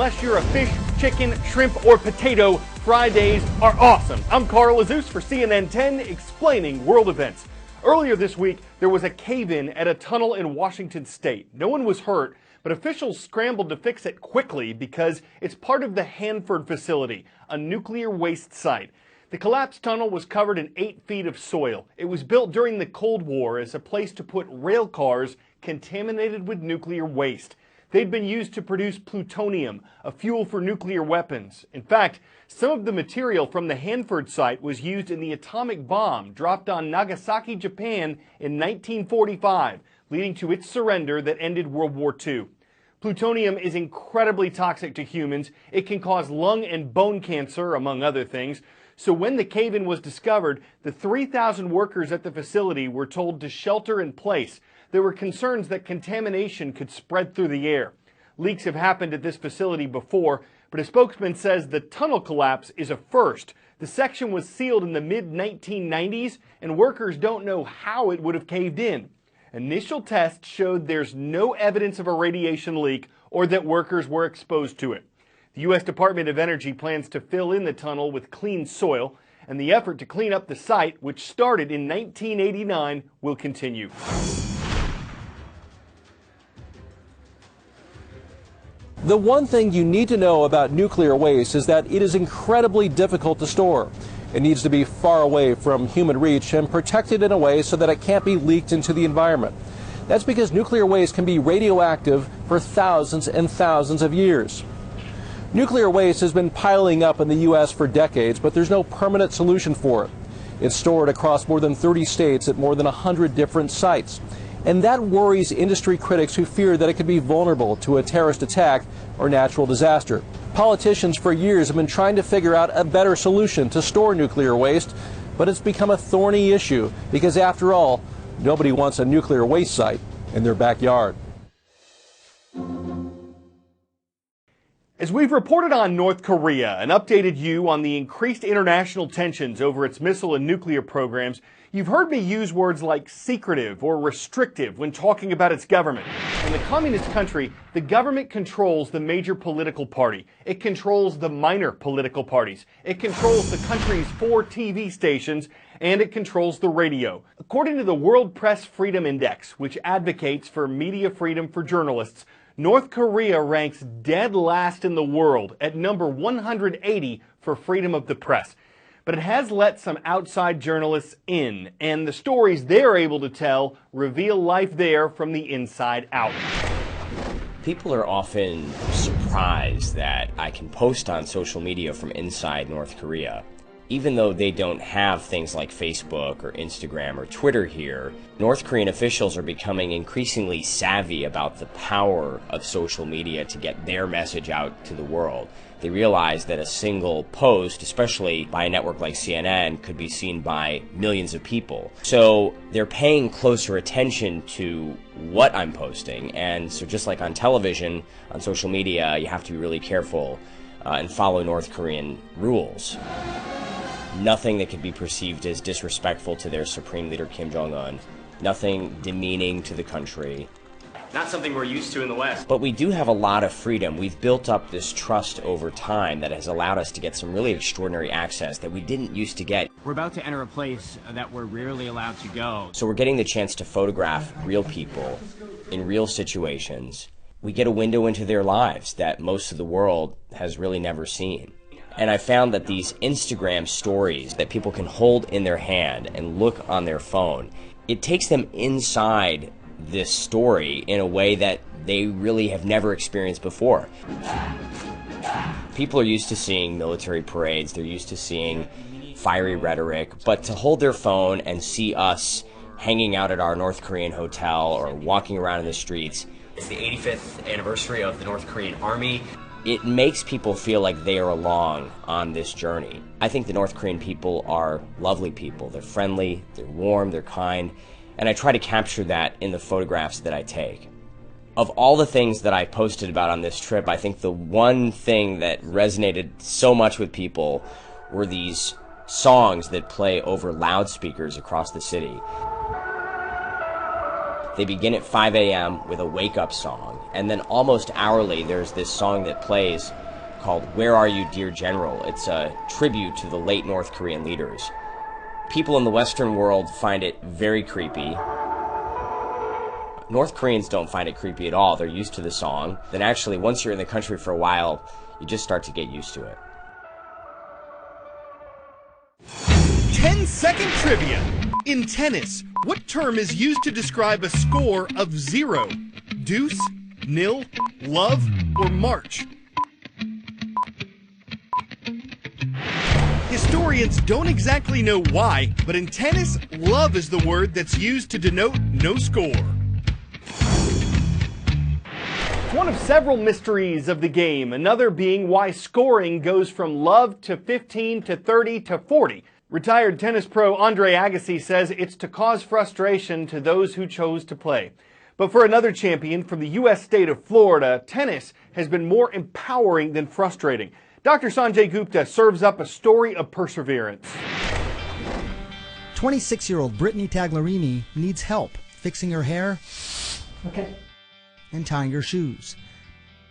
unless you're a fish, chicken, shrimp, or potato, Fridays are awesome. I'm Carl Azus for CNN 10 explaining world events. Earlier this week, there was a cave-in at a tunnel in Washington state. No one was hurt, but officials scrambled to fix it quickly because it's part of the Hanford facility, a nuclear waste site. The collapsed tunnel was covered in 8 feet of soil. It was built during the Cold War as a place to put rail cars contaminated with nuclear waste. They'd been used to produce plutonium, a fuel for nuclear weapons. In fact, some of the material from the Hanford site was used in the atomic bomb dropped on Nagasaki, Japan in 1945, leading to its surrender that ended World War II. Plutonium is incredibly toxic to humans. It can cause lung and bone cancer, among other things. So when the cave-in was discovered, the 3,000 workers at the facility were told to shelter in place. There were concerns that contamination could spread through the air. Leaks have happened at this facility before, but a spokesman says the tunnel collapse is a first. The section was sealed in the mid-1990s, and workers don't know how it would have caved in. Initial tests showed there's no evidence of a radiation leak or that workers were exposed to it. The U.S. Department of Energy plans to fill in the tunnel with clean soil, and the effort to clean up the site, which started in 1989, will continue. The one thing you need to know about nuclear waste is that it is incredibly difficult to store. It needs to be far away from human reach and protected in a way so that it can't be leaked into the environment. That's because nuclear waste can be radioactive for thousands and thousands of years. Nuclear waste has been piling up in the U.S. for decades, but there's no permanent solution for it. It's stored across more than 30 states at more than 100 different sites. And that worries industry critics who fear that it could be vulnerable to a terrorist attack or natural disaster. Politicians for years have been trying to figure out a better solution to store nuclear waste, but it's become a thorny issue because, after all, nobody wants a nuclear waste site in their backyard. As we've reported on North Korea and updated you on the increased international tensions over its missile and nuclear programs, you've heard me use words like secretive or restrictive when talking about its government. In the communist country, the government controls the major political party. It controls the minor political parties. It controls the country's 4 TV stations, and it controls the radio. According to the World Press Freedom Index, which advocates for media freedom for journalists, North Korea ranks dead last in the world at number 180 for freedom of the press. But it has let some outside journalists in, and the stories they're able to tell reveal life there from the inside out. People are often surprised that I can post on social media from inside North Korea. Even though they don't have things like Facebook or Instagram or Twitter here, North Korean officials are becoming increasingly savvy about the power of social media to get their message out to the world. They realize that a single post, especially by a network like CNN, could be seen by millions of people. So they're paying closer attention to what I'm posting. And so just like on television, on social media, you have to be really careful and follow North Korean rules. Nothing that could be perceived as disrespectful to their supreme leader Kim Jong-un. Nothing demeaning to the country. Not something we're used to in the West. But we do have a lot of freedom. We've built up this trust over time that has allowed us to get some really extraordinary access that we didn't used to get. We're about to enter a place that we're rarely allowed to go. So we're getting the chance to photograph real people in real situations. We get a window into their lives that most of the world has really never seen. And I found that these Instagram stories that people can hold in their hand and look on their phone, it takes them inside this story in a way that they really have never experienced before. People are used to seeing military parades, they're used to seeing fiery rhetoric, but to hold their phone and see us hanging out at our North Korean hotel or walking around in the streets. It's the 85th anniversary of the North Korean Army. It makes people feel like they are along on this journey. I think the North Korean people are lovely people. They're friendly, they're warm, they're kind, and I try to capture that in the photographs that I take. Of all the things that I posted about on this trip, I think the one thing that resonated so much with people were these songs that play over loudspeakers across the city. They begin at 5 a.m. with a wake-up song, and then almost hourly there's this song that plays called Where Are You, Dear General? It's a tribute to the late North Korean leaders. People in the Western world find it very creepy. North Koreans don't find it creepy at all. They're used to the song. Then actually, once you're in the country for a while, you just start to get used to it. 10-second trivia. In tennis, what term is used to describe a score of 0? Deuce, nil, love, or march? Historians don't exactly know why, but in tennis, love is the word that's used to denote no score. One of several mysteries of the game, another being why scoring goes from love to 15 to 30 to 40. Retired tennis pro Andre Agassi says it's to cause frustration to those who chose to play. But for another champion from the U.S. state of Florida, tennis has been more empowering than frustrating. Dr. Sanjay Gupta serves up a story of perseverance. 26-year-old Brittany Taglerini needs help fixing her hair and tying her shoes.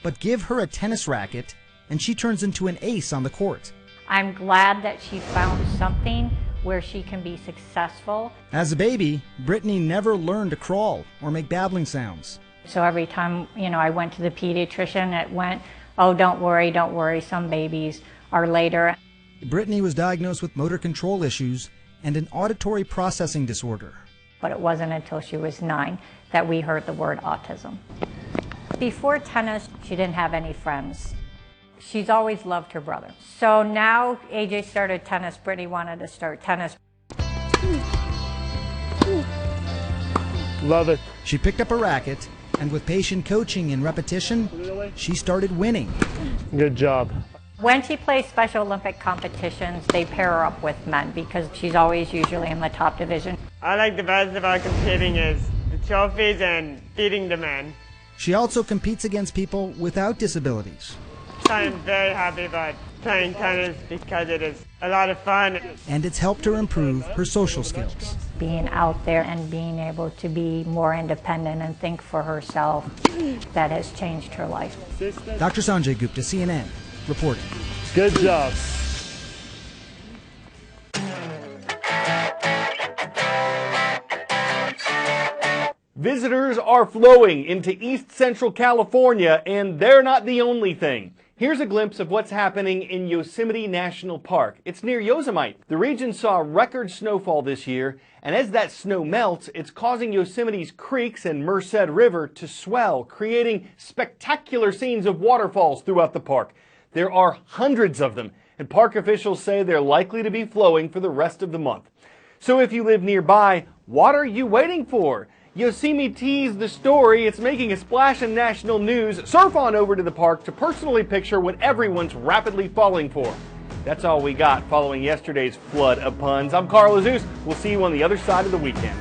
But give her a tennis racket and she turns into an ace on the court. I'm glad that she found something where she can be successful. As a baby, Brittany never learned to crawl or make babbling sounds. So every time, I went to the pediatrician, it went, oh, don't worry, some babies are later. Brittany was diagnosed with motor control issues and an auditory processing disorder. But it wasn't until she was 9 that we heard the word autism. Before tennis, she didn't have any friends. She's always loved her brother. So now AJ started tennis, Brittany wanted to start tennis. Love it. She picked up a racket, and with patient coaching and repetition, she started winning. Good job. When she plays Special Olympic competitions, they pair her up with men because she's always usually in the top division. I like the best about competing is the trophies and beating the men. She also competes against people without disabilities. I am very happy about playing tennis because it is a lot of fun. And it's helped her improve her social skills. Being out there and being able to be more independent and think for herself, that has changed her life. Dr. Sanjay Gupta, CNN, reporting. Good job. Visitors are flowing into East Central California, and they're not the only thing. Here's a glimpse of what's happening in Yosemite National Park. It's near Yosemite. The region saw record snowfall this year, and as that snow melts, it's causing Yosemite's creeks and Merced River to swell, creating spectacular scenes of waterfalls throughout the park. There are hundreds of them, and park officials say they're likely to be flowing for the rest of the month. So if you live nearby, what are you waiting for? Yosemite's the story. It's making a splash in national news. Surf on over to the park to personally picture what everyone's rapidly falling for. That's all we got following yesterday's flood of puns. I'm Carl Azuz. We'll see you on the other side of the weekend.